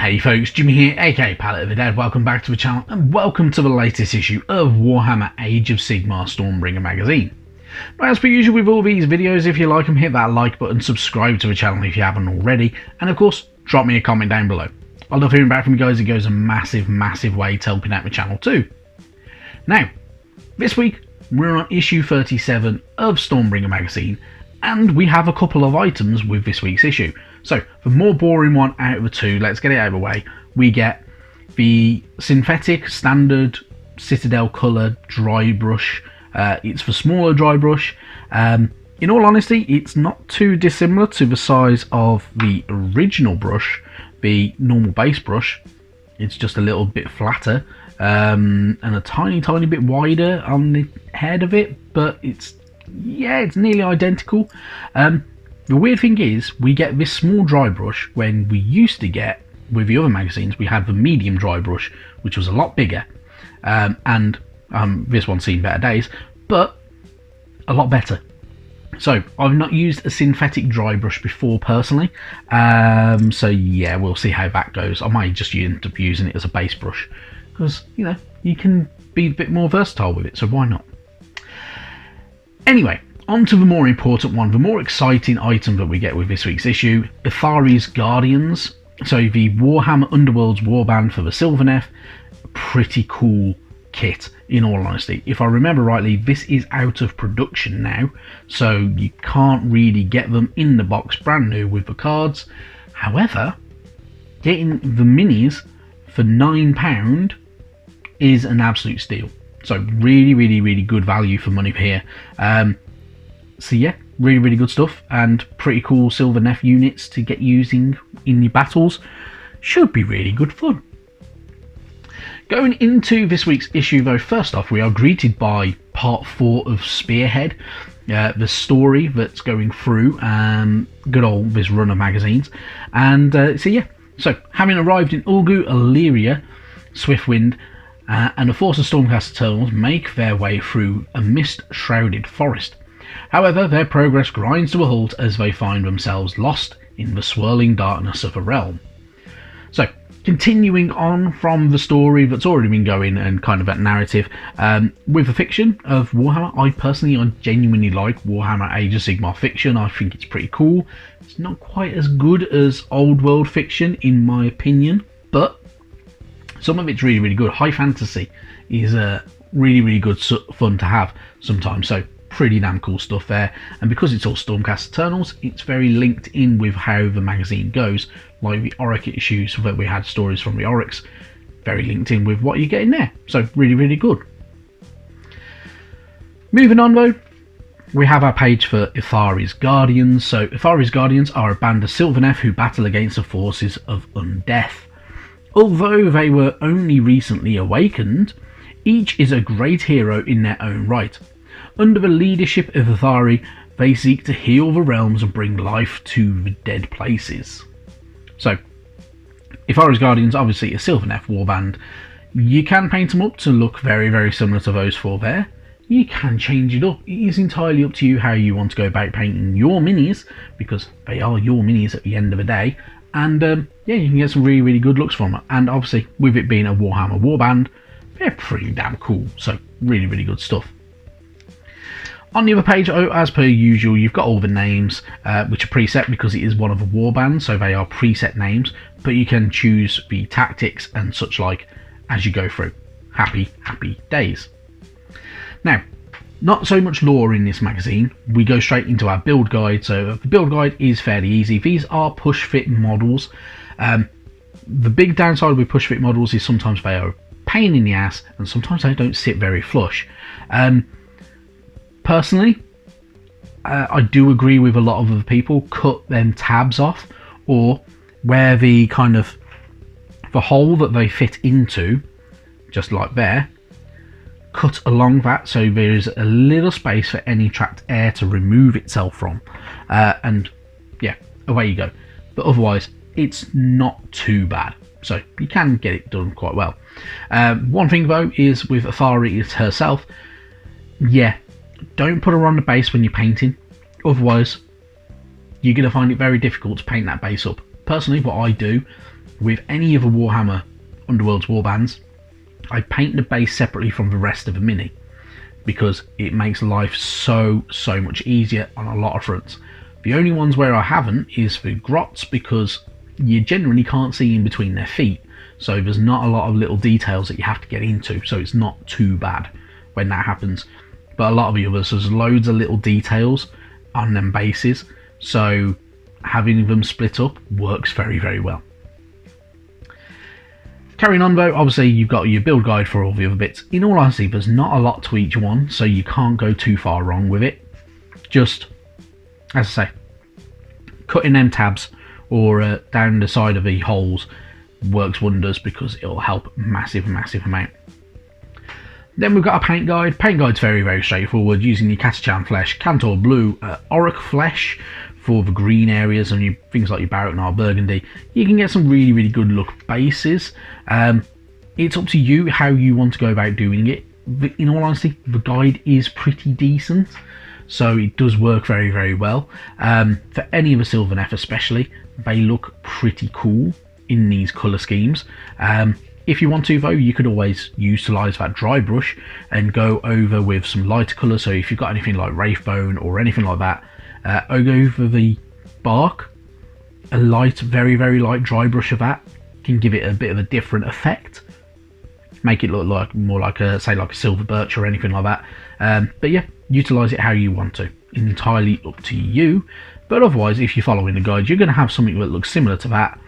Hey folks, Jimmy here, aka Palette of the Dead. Welcome back to the channel and welcome to the latest issue of Warhammer Age of Sigmar Stormbringer magazine. Now, as per usual with all these videos, if you like them, hit that like button, subscribe to the channel if you haven't already, and of course, drop me a comment down below. I love hearing back from you guys. It goes a massive way to helping out my channel too. Now, this week we're on issue 37 of Stormbringer magazine, and we have a couple of items with this week's issue. So, the more boring one out of the two, let's get it out of the way. We get the synthetic standard Citadel colour dry brush. It's the smaller dry brush. In all honesty, it's not too dissimilar to the size of the original brush, the normal base brush. It's just a little bit flatter and a tiny bit wider on the head of it, but it's nearly identical. The weird thing is, we get this small dry brush when we used to get, with the other magazines, we had the medium dry brush, which was a lot bigger, and this one's seen better days, but a lot better. So, I've not used a synthetic dry brush before personally, so yeah, we'll see how that goes. I might just end up using it as a base brush, because, you know, you can be a bit more versatile with it, so why not? Anyway, on to the more important one, the more exciting item that we get with this week's issue, Aars Guardians. So the Warhammer Underworld's warband for the Sylvaneth. Pretty cool kit, in all honesty. If I remember rightly, this is out of production now, so you can't really get them in the box brand new with the cards. However, getting the minis for £9 is an absolute steal. So really good value for money here. So yeah, really good stuff, and pretty cool Sylvaneth units to get using in your battles. Should be really good fun. Going into this week's issue though, first off we are greeted by part 4 of Spearhead, the story that's going through good old this run of magazines. And so having arrived in Ulgu, Illyria, Swiftwind, and a force of Stormcast Eternals make their way through a mist-shrouded forest. However, their progress grinds to a halt as they find themselves lost in the swirling darkness of a realm. So, continuing on from the story that's already been going and kind of that narrative, with the fiction of Warhammer, I genuinely like Warhammer Age of Sigmar fiction. I think it's pretty cool. It's not quite as good as old world fiction in my opinion, but some of it's really good. High fantasy is really good fun to have sometimes, so pretty damn cool stuff there. And because it's all Stormcast Eternals, it's very linked in with how the magazine goes, like the Auric issues that we had stories from the Aurics, very linked in with what you get in there, so really good. Moving on though, we have our page for Aars Guardians. So Aars Guardians are a band of Sylvaneth who battle against the forces of undeath. Although they were only recently awakened, each is a great hero in their own right. Under the leadership of Athari, they seek to heal the realms and bring life to the dead places. So, Aars Guardians, obviously a Sylvaneth warband. You can paint them up to look very similar to those four there. You can change it up. It is entirely up to you how you want to go about painting your minis, because they are your minis at the end of the day. And yeah, you can get some really good looks from it. And obviously, with it being a Warhammer warband, they're pretty damn cool. So, really good stuff. On the other page, as per usual, you've got all the names, which are preset because it is one of a warband, so they are preset names, but you can choose the tactics and such like as you go through. Happy days. Now, not so much lore in this magazine. We go straight into our build guide. So the build guide is fairly easy. These are push fit models. The big downside with push fit models is sometimes they are a pain in the ass and sometimes they don't sit very flush. Personally, I do agree with a lot of other people. Cut them tabs off, or where the kind of the hole that they fit into, just like there, cut along that so there is a little space for any trapped air to remove itself from, and yeah, away you go. But otherwise, it's not too bad, so you can get it done quite well. One thing though is with Athari herself, yeah, don't put her on the base when you're painting, otherwise you're going to find it very difficult to paint that base up. Personally, what I do with any of the Warhammer Underworld's warbands, I paint the base separately from the rest of the mini, because it makes life so much easier on a lot of fronts. The only ones where I haven't is for grots, because you generally can't see in between their feet, so there's not a lot of little details that you have to get into, so it's not too bad when that happens. But a lot of the others, there's loads of little details on them bases, so having them split up works very well. Carrying on though, obviously you've got your build guide for all the other bits. In all honesty, there's not a lot to each one, so you can't go too far wrong with it. Just, as I say, cutting them tabs or down the side of the holes works wonders, because it'll help massive amount. Then we've got a paint guide. Paint guide's very straightforward, using your Catachan flesh, Cantor blue, Auric flesh for the green areas, and things like your Baraknar burgundy. You can get some really good look bases. It's up to you how you want to go about doing it. In all honesty, the guide is pretty decent, so it does work very well. For any of the Sylvaneth especially, they look pretty cool in these colour schemes. If you want to though, you could always utilise that dry brush and go over with some lighter colours. So if you've got anything like Wraithbone or anything like that, over the bark, a light, very light dry brush of that can give it a bit of a different effect, make it look like more like a, say, like a silver birch or anything like that. But yeah, utilise it how you want to, entirely up to you. But otherwise, if you're following the guide, you're going to have something that looks similar to that.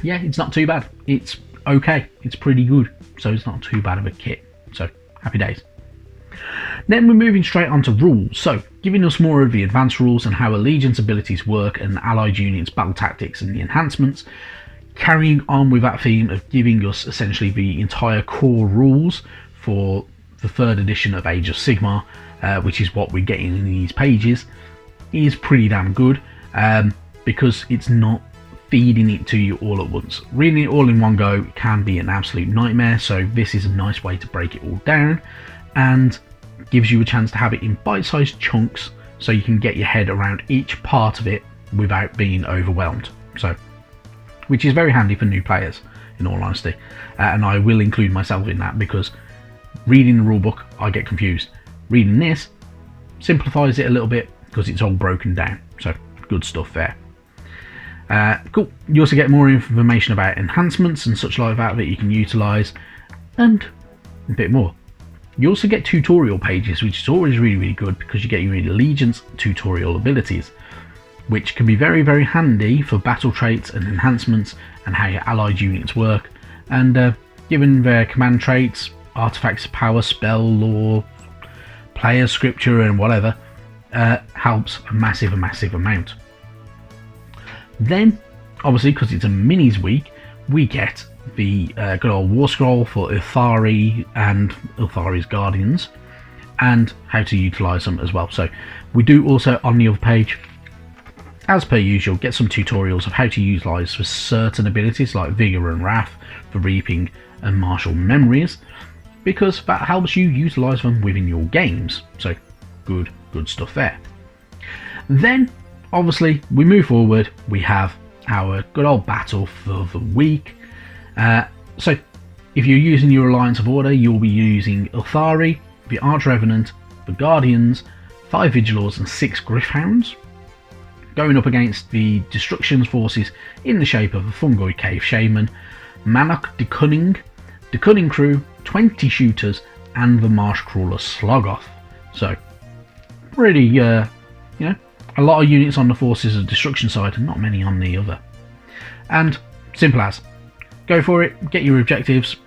Yeah, it's not too bad. It's okay. It's pretty good. So it's not too bad of a kit. So happy days. Then we're moving straight on to rules. So giving us more of the advanced rules and how allegiance abilities work, and allied units, battle tactics, and the enhancements. Carrying on with that theme of giving us essentially the entire core rules for the 3rd edition of Age of Sigmar, which is what we're getting in these pages, is pretty damn good, because it's not feeding it to you all at once. Reading it all in one go can be an absolute nightmare, so this is a nice way to break it all down, and gives you a chance to have it in bite-sized chunks, so you can get your head around each part of it without being overwhelmed. So, which is very handy for new players, in all honesty, and I will include myself in that, because reading the rulebook I get confused. Reading this simplifies it a little bit, because it's all broken down, so good stuff there. Cool. You also get more information about enhancements and such like that you can utilise, and a bit more. You also get tutorial pages, which is always really good, because you get your allegiance tutorial abilities, which can be very handy for battle traits and enhancements and how your allied units work, and given their command traits, artifacts, power, spell, lore, player scripture and whatever, helps a massive amount. Then, obviously, because it's a minis week, we get the good old War Scroll for Ithari and Ithari's Guardians, and how to utilise them as well. So we do also, on the other page, as per usual, get some tutorials of how to utilise for certain abilities like Vigour and Wrath for Reaping and Martial Memories, because that helps you utilise them within your games. So good stuff there. Then obviously we move forward, we have our good old battle for the week. So if you're using your Alliance of Order, you'll be using Ithari, the Archrevenant, the Guardians, 5 Vigilors and 6 Gryph-hounds, going up against the Destruction's forces in the shape of a Fungoid Cave Shaman, Manok the Cunning Crew, 20 Shooters, and the Marsh Crawler Slogoth. So pretty, you know, a lot of units on the forces of Destruction side and not many on the other. And simple as, go for it, get your objectives,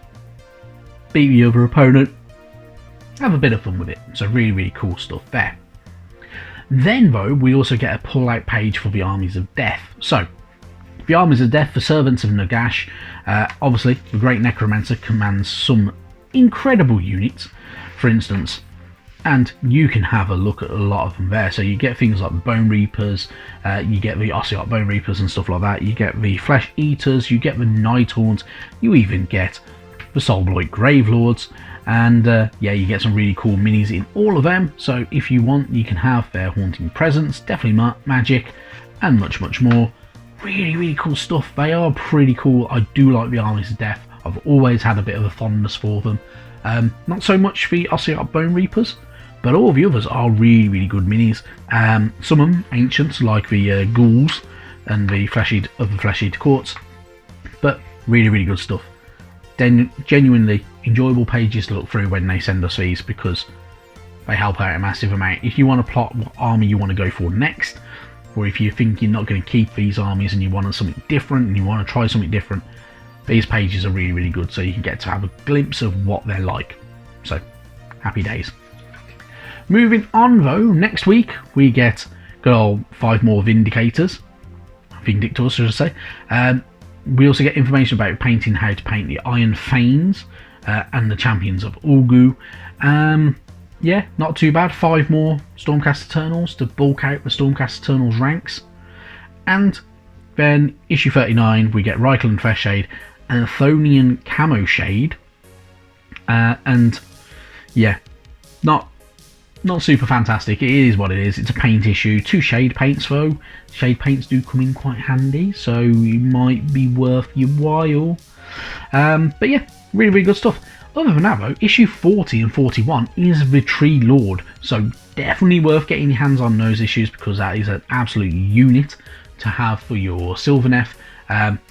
beat the other opponent, have a bit of fun with it. So really cool stuff there. Then though, we also get a pull-out page for the Armies of Death. So, the Armies of Death, the Servants of Nagash. Obviously, the Great Necromancer commands some incredible units, for instance, and you can have a look at a lot of them there. So you get things like the Bone Reapers, you get the Ossiarch Bone Reapers and stuff like that, you get the Flesh Eaters, you get the Nighthorns, you even get the Soulblight Gravelords, and yeah, you get some really cool minis in all of them. So if you want, you can have their Haunting Presence, definitely magic, and much more. really cool stuff. They are pretty cool. I do like the Armies of Death. I've always had a bit of a fondness for them. Not so much the Ossiarch Bone Reapers, but all the others are really good minis. Some of them ancients, like the ghouls and the flesh-eater courts, but really good stuff. Then genuinely enjoyable pages to look through when they send us these, because they help out a massive amount. If you want to plot what army you want to go for next, or if you think you're not going to keep these armies and you want something different and you want to try something different, these pages are really good, so you can get to have a glimpse of what they're like. So, happy days. Moving on though, next week we get good old 5 more Vindicators, should I say. We also get information about painting, how to paint the Iron Thanes and the Champions of Ulgu. Yeah, not too bad. 5 more Stormcast Eternals to bulk out the Stormcast Eternals ranks. And then issue 39, we get Reichland Flesh Shade and Athonian Camo Shade. And yeah, not super fantastic. It is what it is. It's a paint issue. 2 shade paints though. Shade paints do come in quite handy, so it might be worth your while. But yeah, really good stuff. Other than that though, issue 40 and 41 is the Tree Lord, so definitely worth getting your hands on those issues, because that is an absolute unit to have for your Sylvaneth.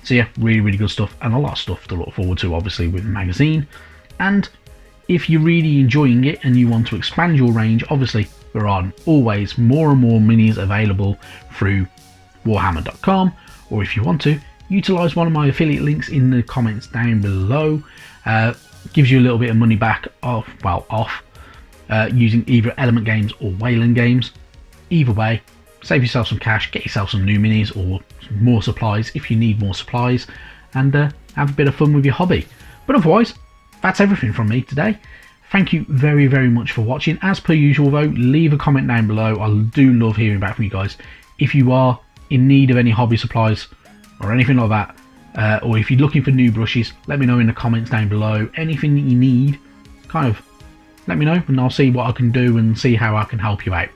So yeah, really good stuff, and a lot of stuff to look forward to obviously with the magazine. And if you're really enjoying it and you want to expand your range, obviously there are always more and more minis available through warhammer.com, or if you want to, utilise one of my affiliate links in the comments down below. Gives you a little bit of money back off using either Element Games or Wayland Games. Either way, save yourself some cash, get yourself some new minis or more supplies if you need more supplies, and have a bit of fun with your hobby. But otherwise, that's everything from me today. Thank you very much for watching. As per usual though, leave a comment down below. I do love hearing back from you guys. If you are in need of any hobby supplies or anything like that, or if you're looking for new brushes, let me know in the comments down below. Anything that you need, kind of let me know, and I'll see what I can do and see how I can help you out.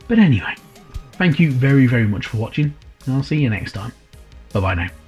But anyway, thank you very much for watching, and I'll see you next time. Bye bye now.